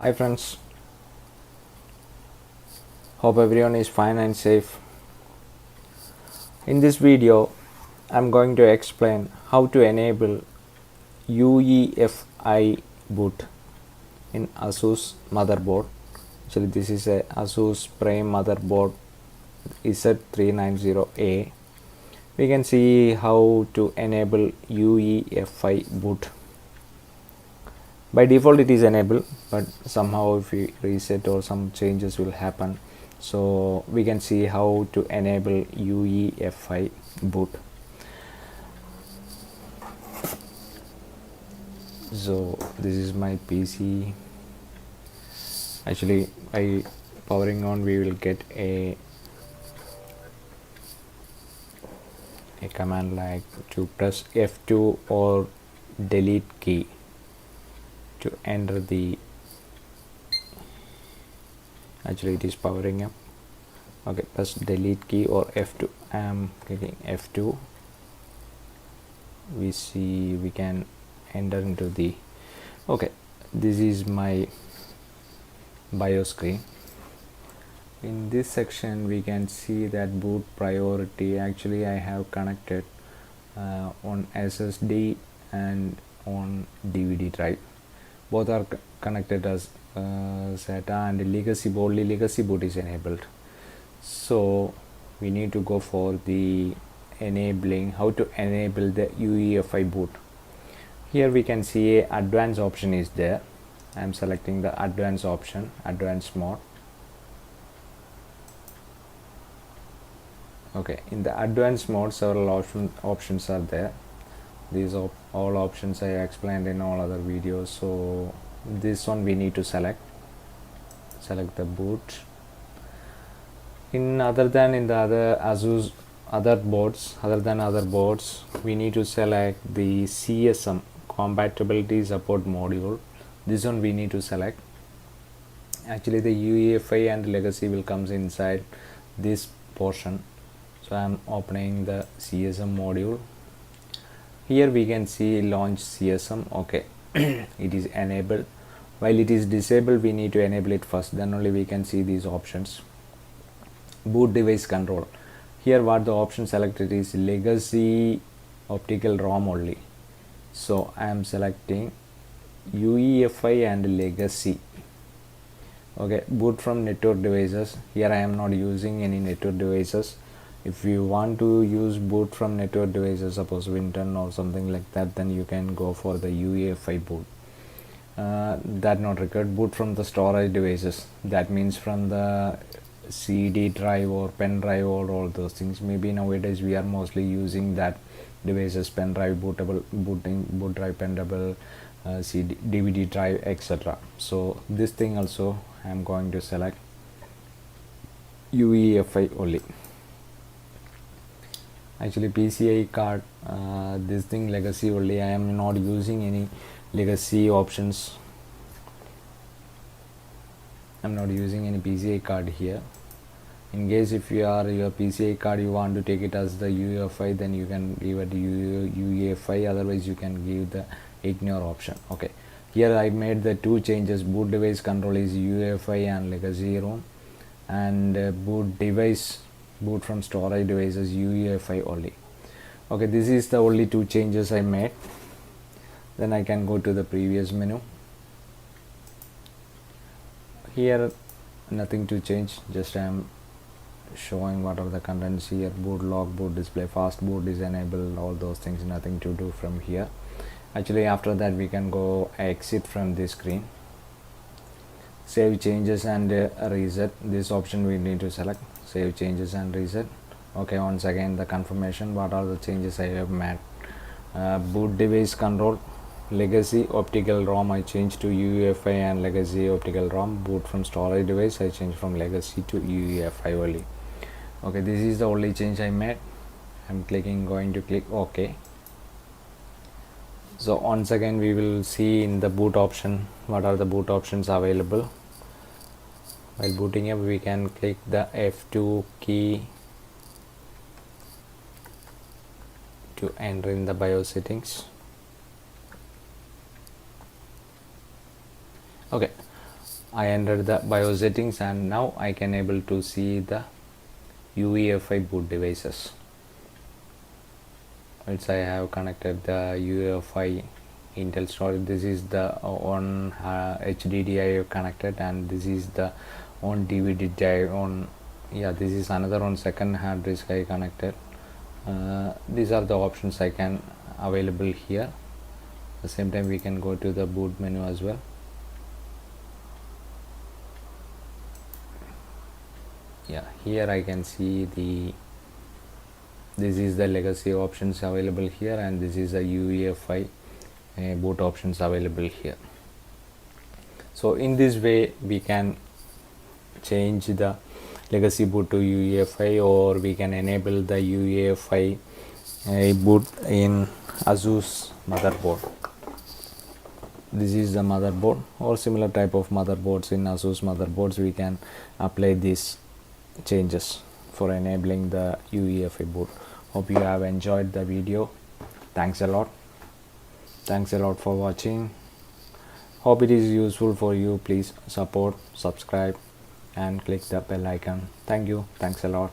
Hi friends, hope everyone is fine and safe. In this video, I'm going to explain how to enable UEFI boot in ASUS motherboard. Actually, this is a ASUS Prime motherboard Z390A. We can see how to enable UEFI boot. By default it is enabled, but somehow if we reset or some changes will happen, so we can see how to enable UEFI boot. So this is my PC. Actually, by powering on we will get a command like to press F2 or delete key to enter the, actually it is powering up. Okay, press delete key or F2. I am clicking F2. We see we can enter into the, okay, this is my BIOS screen. In this section we can see that boot priority. Actually I have connected on SSD and on DVD drive. Both are connected as SATA, and only legacy boot is enabled. So we need to go for the enabling, how to enable the UEFI boot. Here we can see a advanced option is there. I am selecting the advanced option, advanced mode. Okay, in the advanced mode several options are there. These are all options I explained in all other videos, so this one we need to select the boot. In the other ASUS other boards, we need to select the CSM, compatibility support module. This one we need to select. Actually the UEFI and legacy will comes inside this portion, so I am opening the CSM module. Here we can see launch CSM. Okay, it is enabled. While it is disabled, we need to enable it first, then only we can see these options. Boot device control. Here what the option selected is legacy optical ROM only, so I am selecting UEFI and legacy. Okay, boot from network devices. Here I am not using any network devices. If you want to use boot from network devices, suppose Winton or something like that, then you can go for the UEFI boot. That not required. Boot from the storage devices, that means from the CD drive or pen drive or all those things. Maybe nowadays we are mostly using that devices, pen drive, boot drive, pen double, CD, DVD drive, etc. So this thing also I am going to select UEFI only. Actually PCI card, this thing legacy only. I am not using any legacy options. I'm not using any PCI card here. In case if you are your PCI card, you want to take it as the UEFI, then you can give it UEFI, otherwise you can give the ignore option. Okay, here I made the two changes. Boot device control is UEFI and legacy ROM, and boot from storage devices UEFI only. Okay, this is the only two changes I made. Then I can go to the previous menu. Here nothing to change, just I am showing what are the contents here. Boot log, boot display, fast boot is enabled, all those things, nothing to do from here. Actually after that we can go exit from this screen. Save changes and reset, this option we need to select. Save changes and reset. Okay, once again the confirmation what are the changes I have made. Boot device control, legacy optical ROM I changed to UEFI and legacy optical ROM. Boot from storage device I changed from legacy to UEFI only. Okay, this is the only change I made. I'm going to click OK. So once again we will see in the boot option what are the boot options available. While booting up we can click the F2 key to enter in the BIOS settings. Okay, I entered the BIOS settings, and now I can able to see the UEFI boot devices. It's I have connected the UEFI Intel storage. This is the on HDD I have connected, and this is the on DVD drive on. Yeah, this is another on second hard disk I connected. These are the options I can available here. At the same time, we can go to the boot menu as well. Yeah, here I can see this is the legacy options available here, and this is the UEFI boot options available here. So in this way we can change the legacy boot to UEFI, or we can enable the UEFI boot in ASUS motherboard. This is the motherboard, or similar type of motherboards in ASUS motherboards. We can apply these changes for enabling the UEFI boot. Hope you have enjoyed the video. Thanks a lot for watching. Hope it is useful for you. Please support, subscribe and click the bell icon. Thank you. Thanks a lot.